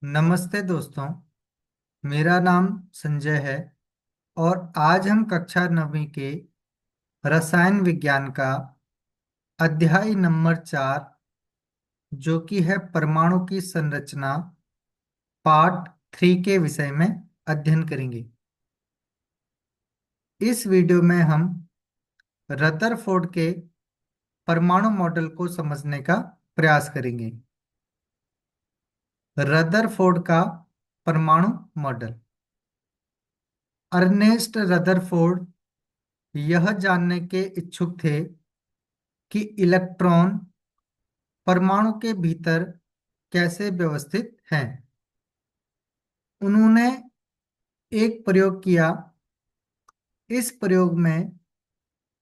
नमस्ते दोस्तों। मेरा नाम संजय है और आज हम कक्षा 9वीं के रसायन विज्ञान का अध्याय नंबर 4 जो कि है परमाणु की संरचना पार्ट 3 के विषय में अध्ययन करेंगे। इस वीडियो में हम रदरफोर्ड के परमाणु मॉडल को समझने का प्रयास करेंगे। रदरफोर्ड का परमाणु मॉडल। अर्नेस्ट रदरफोर्ड यह जानने के इच्छुक थे कि इलेक्ट्रॉन परमाणु के भीतर कैसे व्यवस्थित हैं। उन्होंने एक प्रयोग किया। इस प्रयोग में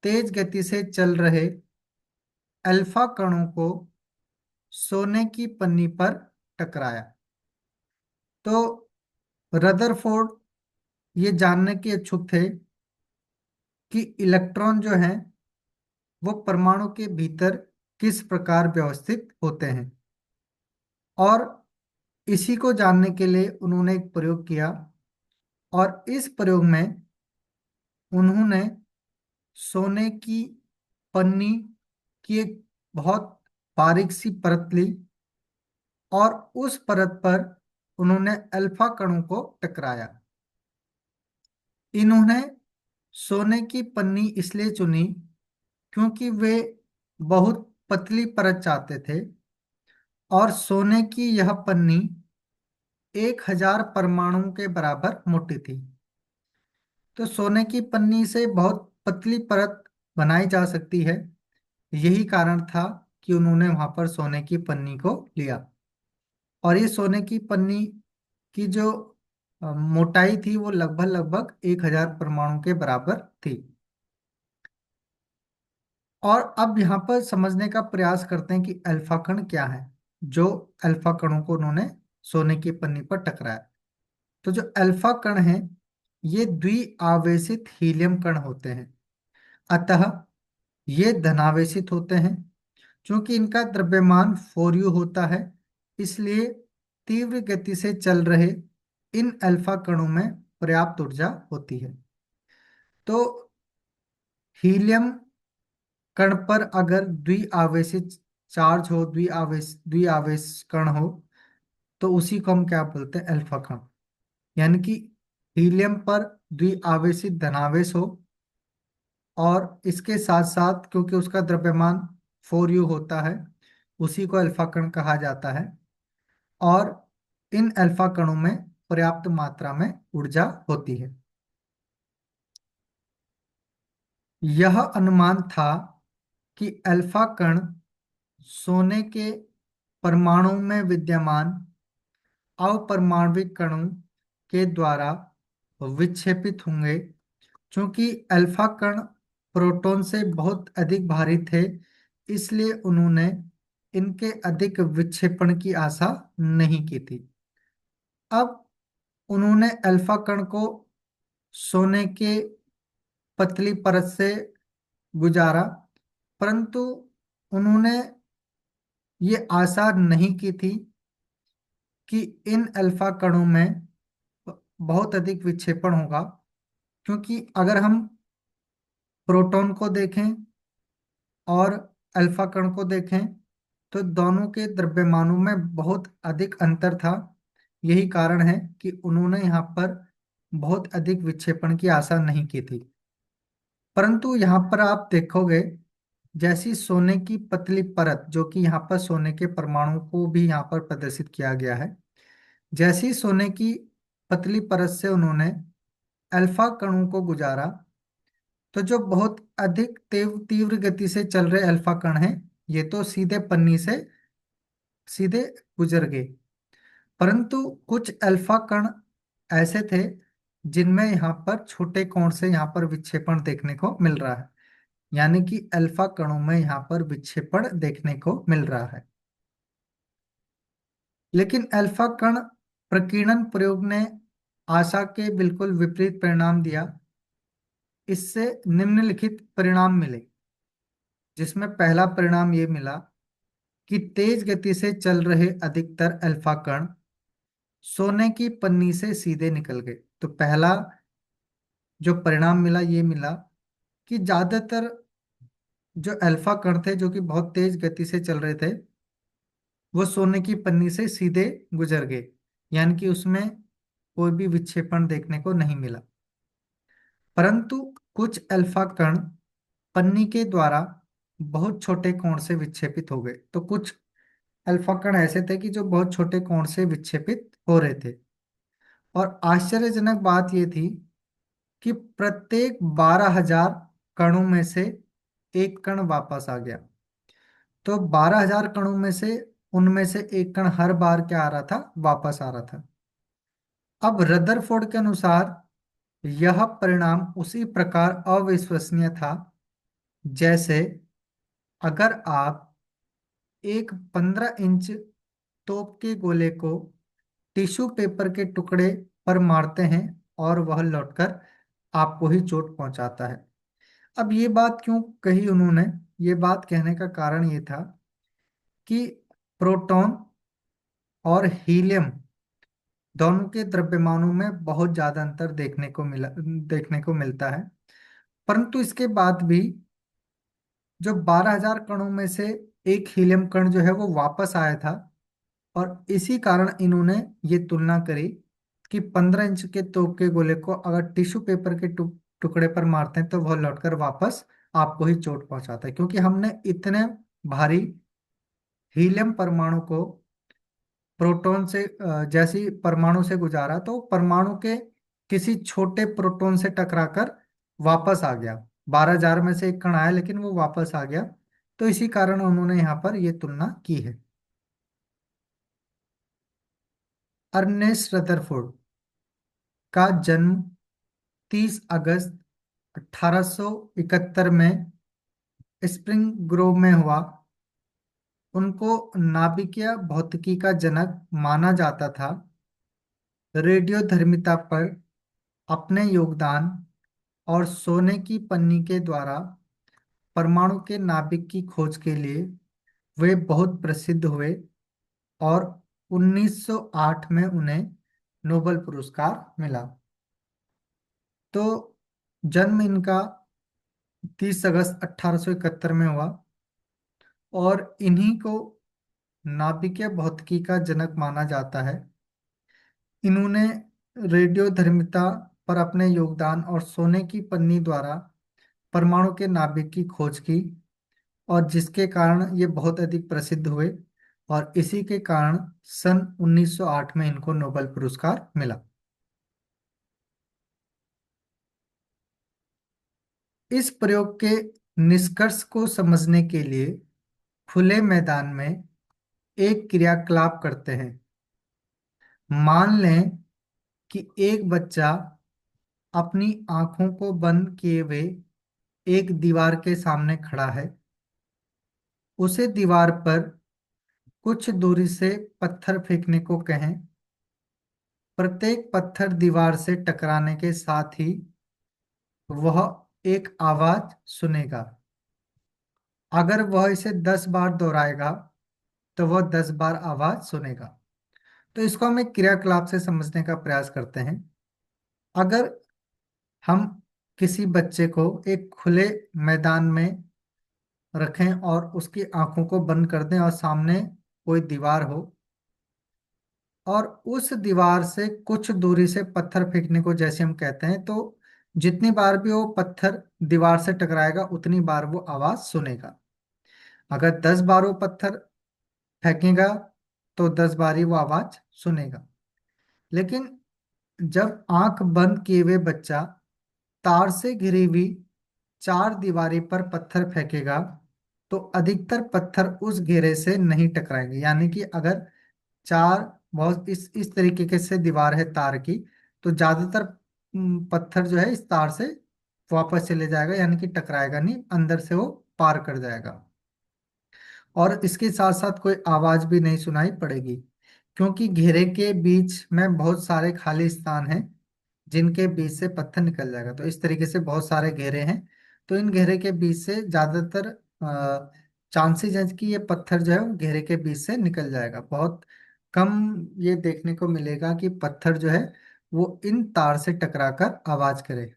तेज गति से चल रहे अल्फा कणों को सोने की पन्नी पर टकराया। तो रदरफोर्ड ये जानने के इच्छुक थे कि इलेक्ट्रॉन जो हैं वो परमाणु के भीतर किस प्रकार व्यवस्थित होते हैं, और इसी को जानने के लिए उन्होंने एक प्रयोग किया। और इस प्रयोग में उन्होंने सोने की पन्नी की एक बहुत बारीक सी परत ली और उस परत पर उन्होंने अल्फा कणों को टकराया। इन्होंने सोने की पन्नी इसलिए चुनी क्योंकि वे बहुत पतली परत चाहते थे और सोने की यह पन्नी 1000 परमाणुओं के बराबर मोटी थी। तो सोने की पन्नी से बहुत पतली परत बनाई जा सकती है। यही कारण था कि उन्होंने वहां पर सोने की पन्नी को लिया। और ये सोने की पन्नी की जो मोटाई थी वो लगभग लगभग 1000 परमाणु के बराबर थी। और अब यहाँ पर समझने का प्रयास करते हैं कि अल्फा कण क्या है। जो अल्फा कणों को उन्होंने सोने की पन्नी पर टकराया, तो जो अल्फा कण है ये द्विआवेशित हीलियम कण होते हैं। अतः ये धनावेशित होते हैं। क्योंकि इनका द्रव्यमान 4u होता है, इसलिए तीव्र गति से चल रहे इन अल्फा कणों में पर्याप्त ऊर्जा होती है। तो हीलियम कण पर अगर द्विआवेशित चार्ज हो, द्विआवेश कण हो, तो उसी को हम क्या बोलते हैं? अल्फा कण। यानी कि हीलियम पर द्विआवेशित धनावेश हो और इसके साथ साथ क्योंकि उसका द्रव्यमान 4u होता है, उसी को अल्फा कण कहा जाता है। और इन अल्फा कणों में पर्याप्त मात्रा में ऊर्जा होती है। यह अनुमान था कि अल्फा कण सोने के परमाणु में विद्यमान अपरमाणविक कणों के द्वारा विक्षेपित होंगे। क्योंकि अल्फा कण प्रोटॉन से बहुत अधिक भारी थे, इसलिए उन्होंने इनके अधिक विक्षेपण की आशा नहीं की थी। अब उन्होंने अल्फा कण को सोने के पतली परत से गुजारा, परंतु उन्होंने ये आशा नहीं की थी कि इन अल्फा कणों में बहुत अधिक विक्षेपण होगा। क्योंकि अगर हम प्रोटॉन को देखें और अल्फा कण को देखें तो दोनों के द्रव्यमानों में बहुत अधिक अंतर था। यही कारण है कि उन्होंने यहाँ पर बहुत अधिक विक्षेपण की आशा नहीं की थी। परंतु यहाँ पर आप देखोगे, जैसी सोने की पतली परत, जो कि यहाँ पर सोने के परमाणु को भी यहाँ पर प्रदर्शित किया गया है, जैसी सोने की पतली परत से उन्होंने अल्फा कणों को गुजारा, तो जो बहुत अधिक तीव्र गति से चल रहे अल्फा कण हैं, ये तो सीधे पन्नी से सीधे गुजर गए। परंतु कुछ अल्फा कण ऐसे थे जिनमें यहाँ पर छोटे कोण से यहाँ पर विक्षेपण देखने को मिल रहा है। यानी कि अल्फा कणों में यहाँ पर विक्षेपण देखने को मिल रहा है। लेकिन अल्फा कण प्रकीर्णन प्रयोग ने आशा के बिल्कुल विपरीत परिणाम दिया। इससे निम्नलिखित परिणाम मिले, जिसमें पहला परिणाम ये मिला कि तेज गति से चल रहे अधिकतर अल्फा कण सोने की पन्नी से सीधे निकल गए। तो पहला जो परिणाम मिला ये मिला कि ज्यादातर जो अल्फा कण थे जो कि बहुत तेज गति से चल रहे थे वो सोने की पन्नी से सीधे गुजर गए, यानी कि उसमें कोई भी विक्षेपण देखने को नहीं मिला। परंतु कुछ अल्फा कण पन्नी के द्वारा बहुत छोटे कोण से विक्षेपित हो गए। तो कुछ अल्फा कण ऐसे थे कि जो बहुत छोटे कोण से विक्षेपित हो रहे थे। और आश्चर्यजनक बात यह थी कि प्रत्येक 12,000 कणों में से एक कण वापस आ गया। तो 12,000 कणों में से उनमें से एक कण हर बार क्या आ रहा था, वापस आ रहा था। अब रदरफोर्ड के अनुसार यह परिणाम उसी प्रकार अविश्वसनीय था जैसे अगर आप एक 15 इंच तोप के गोले को टिश्यू पेपर के टुकड़े पर मारते हैं और वह लौटकर आपको ही चोट पहुंचाता है। अब ये बात क्यों कही उन्होंने? ये बात कहने का कारण ये था कि प्रोटॉन और हीलियम दोनों के द्रव्यमानों में बहुत ज्यादा अंतर देखने को मिलता है। परंतु इसके बाद भी जो 12,000 कणों में से एक हीलियम कण जो है वो वापस आया था। और इसी कारण इन्होंने ये तुलना करी कि 15 इंच के तोप के गोले को अगर टिश्यू पेपर के टुकड़े पर मारते हैं तो वह लौटकर वापस आपको ही चोट पहुंचाता है, क्योंकि हमने इतने भारी हीलियम परमाणु को प्रोटॉन से जैसी परमाणु से गुजारा तो परमाणु के किसी छोटे प्रोटॉन से टकराकर वापस आ गया। 12,000 में से एक कण आया लेकिन वो वापस आ गया। तो इसी कारण उन्होंने यहाँ पर ये तुलना की है। अर्नेस्ट रदरफोर्ड का जन्म 30 अगस्त 1871 में स्प्रिंग ग्रोव में हुआ। उनको नाभिकीय भौतिकी का जनक माना जाता था। रेडियोधर्मिता पर अपने योगदान और सोने की पन्नी के द्वारा परमाणु के नाभिक की खोज के लिए वे बहुत प्रसिद्ध हुए और 1908 में उन्हें नोबेल पुरस्कार मिला। तो जन्म इनका 30 अगस्त 1871 में हुआ और इन्हीं को नाभिकीय भौतिकी का जनक माना जाता है। इन्होंने रेडियोधर्मिता पर अपने योगदान और सोने की पन्नी द्वारा परमाणु के नाभिक की खोज की और जिसके कारण ये बहुत अधिक प्रसिद्ध हुए। और इसी के कारण सन 1908 में इनको नोबेल पुरस्कार मिला। इस प्रयोग के निष्कर्ष को समझने के लिए खुले मैदान में एक क्रियाकलाप करते हैं। मान लें कि एक बच्चा अपनी आंखों को बंद किए हुए एक दीवार के सामने खड़ा है। उसे दीवार पर कुछ दूरी से पत्थर फेंकने को कहें। प्रत्येक पत्थर दीवार से टकराने के साथ ही वह एक आवाज सुनेगा। अगर वह इसे 10 बार दोहराएगा तो वह 10 बार आवाज सुनेगा। तो इसको हम एक क्रियाकलाप से समझने का प्रयास करते हैं। अगर हम किसी बच्चे को एक खुले मैदान में रखें और उसकी आंखों को बंद कर दें और सामने कोई दीवार हो और उस दीवार से कुछ दूरी से पत्थर फेंकने को जैसे हम कहते हैं, तो जितनी बार भी वो पत्थर दीवार से टकराएगा उतनी बार वो आवाज सुनेगा। अगर 10 बार वो पत्थर फेंकेगा तो 10 बार ही वो आवाज सुनेगा। लेकिन जब आंख बंद किए हुए बच्चा तार से घिरी हुई चार दीवारी पर पत्थर फेंकेगा तो अधिकतर पत्थर उस घेरे से नहीं टकराएंगे। यानी कि अगर चार बहुत इस तरीके के से दीवार है तार की, तो ज्यादातर पत्थर जो है इस तार से वापस चले जाएगा, यानी कि टकराएगा नहीं, अंदर से वो पार कर जाएगा। और इसके साथ साथ कोई आवाज भी नहीं सुनाई पड़ेगी, क्योंकि घेरे के बीच में बहुत सारे खाली स्थान हैं जिनके बीच से पत्थर निकल जाएगा। तो इस तरीके से बहुत सारे घेरे हैं। तो इन घेरे के बीच से ज्यादातर चांसेस है कि ये पत्थर जो है वो घेरे के बीच से निकल जाएगा। बहुत कम ये देखने को मिलेगा कि पत्थर जो है वो इन तार से टकराकर आवाज करे।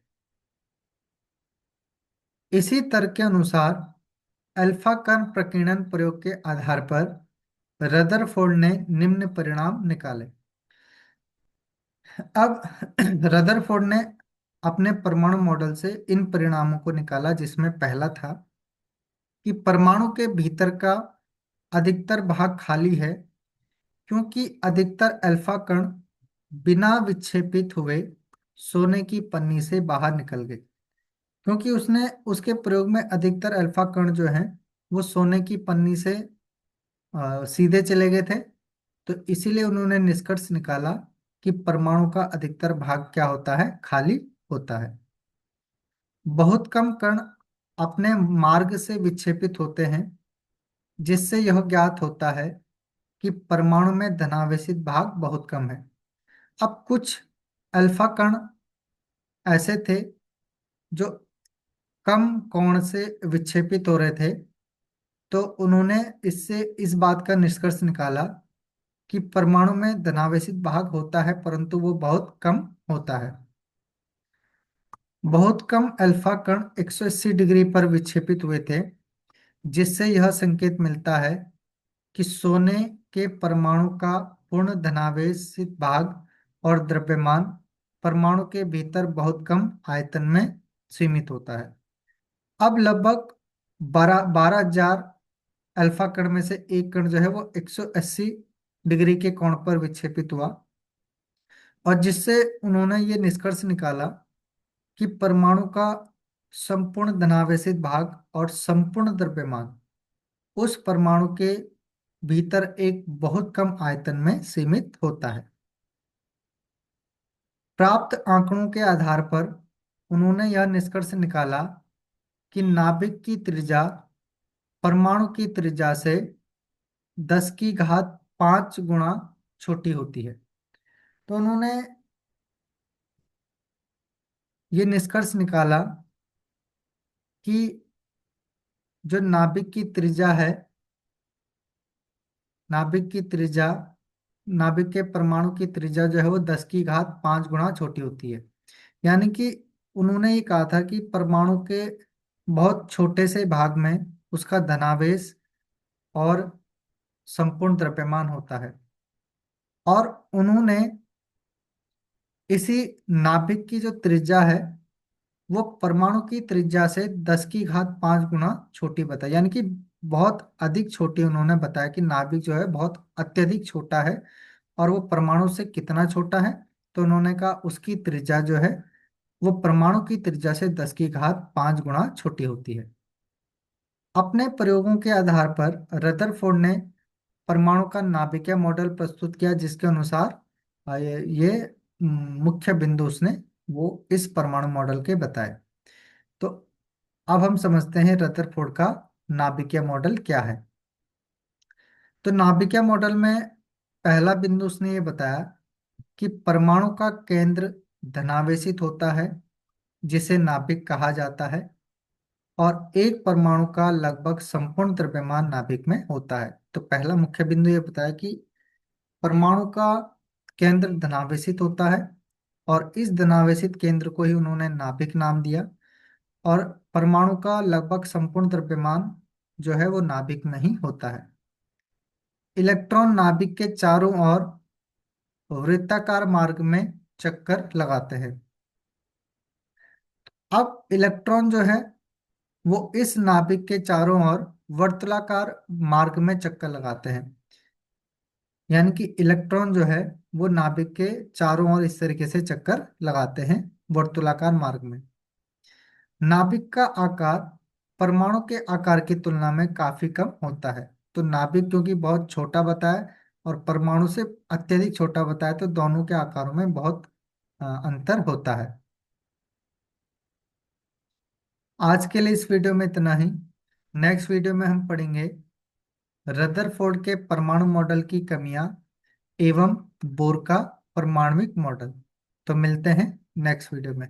इसी तर्क के अनुसार अल्फा कण प्रकीर्णन प्रयोग के आधार पर रदरफोर्ड ने निम्न परिणाम निकाले। अब रदरफोर्ड ने अपने परमाणु मॉडल से इन परिणामों को निकाला, जिसमें पहला था कि परमाणु के भीतर का अधिकतर भाग खाली है, क्योंकि अधिकतर अल्फा कण बिना विक्षेपित हुए सोने की पन्नी से बाहर निकल गए। क्योंकि उसने उसके प्रयोग में अधिकतर अल्फा कण जो हैं वो सोने की पन्नी से सीधे चले गए थे। तो इसीलिए उन्होंने निष्कर्ष निकाला कि परमाणु का अधिकतर भाग क्या होता है, खाली होता है। बहुत कम कण अपने मार्ग से विक्षेपित होते हैं, जिससे यह ज्ञात होता है कि परमाणु में धनावेशित भाग बहुत कम है। अब कुछ अल्फा कण ऐसे थे जो कम कोण से विक्षेपित हो रहे थे, तो उन्होंने इससे इस बात का निष्कर्ष निकाला कि परमाणु में धनावेशित भाग होता है, परंतु वो बहुत कम होता है। बहुत कम अल्फा कण 180 डिग्री पर विक्षेपित हुए थे, जिससे यह संकेत मिलता है कि सोने के परमाणु का पूर्ण धनावेशित भाग और द्रव्यमान परमाणु के भीतर बहुत कम आयतन में सीमित होता है। अब लगभग 12,000 अल्फा कण में से एक कण जो है वो 180 डिग्री के कोण पर विक्षेपित हुआ, और जिससे उन्होंने ये निष्कर्ष निकाला कि परमाणु का संपूर्ण धनावेशित भाग और संपूर्ण द्रव्यमान उस परमाणु के भीतर एक बहुत कम आयतन में सीमित होता है। प्राप्त आंकड़ों के आधार पर उन्होंने यह निष्कर्ष निकाला कि नाभिक की त्रिज्या परमाणु की त्रिज्या से 10 की घात 5 गुणा छोटी होती है। तो उन्होंने ये निष्कर्ष निकाला कि जो नाभिक की त्रिज्या है, नाभिक की त्रिज्या नाभिक के परमाणु की त्रिज्या जो है वो 10 की घात 5 गुणा छोटी होती है। यानी कि उन्होंने ये कहा था कि परमाणु के बहुत छोटे से भाग में उसका धनावेश और संपूर्ण द्रव्यमान होता है। और उन्होंने इसी नाभिक की जो त्रिज्या है वो परमाणु की त्रिज्या से 10 की घात 5 गुना छोटी बताई, यानी कि बहुत अधिक छोटी। उन्होंने बताया कि नाभिक जो है बहुत अत्यधिक छोटा है, और वो परमाणु से कितना छोटा है, तो उन्होंने कहा उसकी त्रिज्या जो है वो परमाणु की त्रिज्या से 10 की घात 5 गुना छोटी होती है। अपने प्रयोगों के आधार पर रदरफोर्ड ने परमाणु का नाभिकीय मॉडल प्रस्तुत किया, जिसके अनुसार मुख्य बिंदु उसने वो इस परमाणु मॉडल के बताए। तो अब हम समझते हैं रदरफोर्ड का नाभिकीय मॉडल क्या है। तो नाभिकीय मॉडल में पहला बिंदु उसने ये बताया कि परमाणु का केंद्र धनावेशित होता है, जिसे नाभिक कहा जाता है, और एक परमाणु का लगभग संपूर्ण द्रव्यमान नाभिक में होता है। तो पहला मुख्य बिंदु ये बताया कि परमाणु का केंद्र धनावेशित होता है, और इस धनावेशित केंद्र को ही उन्होंने नाभिक नाम दिया। और परमाणु का लगभग संपूर्ण द्रव्यमान जो है वो नाभिक में ही होता है। इलेक्ट्रॉन नाभिक के चारों ओर वृत्ताकार मार्ग में चक्कर लगाते हैं। अब इलेक्ट्रॉन जो है वो इस नाभिक के चारों ओर वर्तुलाकार मार्ग में चक्कर लगाते हैं। यानी कि इलेक्ट्रॉन जो है वो नाभिक के चारों ओर इस तरीके से चक्कर लगाते हैं वर्तुलाकार मार्ग में। नाभिक का आकार परमाणु के आकार की तुलना में काफी कम होता है। तो नाभिक क्योंकि बहुत छोटा बताया और परमाणु से अत्यधिक छोटा बताया, तो दोनों के आकारों में बहुत अंतर होता है। आज के लिए इस वीडियो में इतना ही। नेक्स्ट वीडियो में हम पढ़ेंगे रदरफोर्ड के परमाणु मॉडल की कमियां एवं बोर का परमाणविक मॉडल। तो मिलते हैं नेक्स्ट वीडियो में।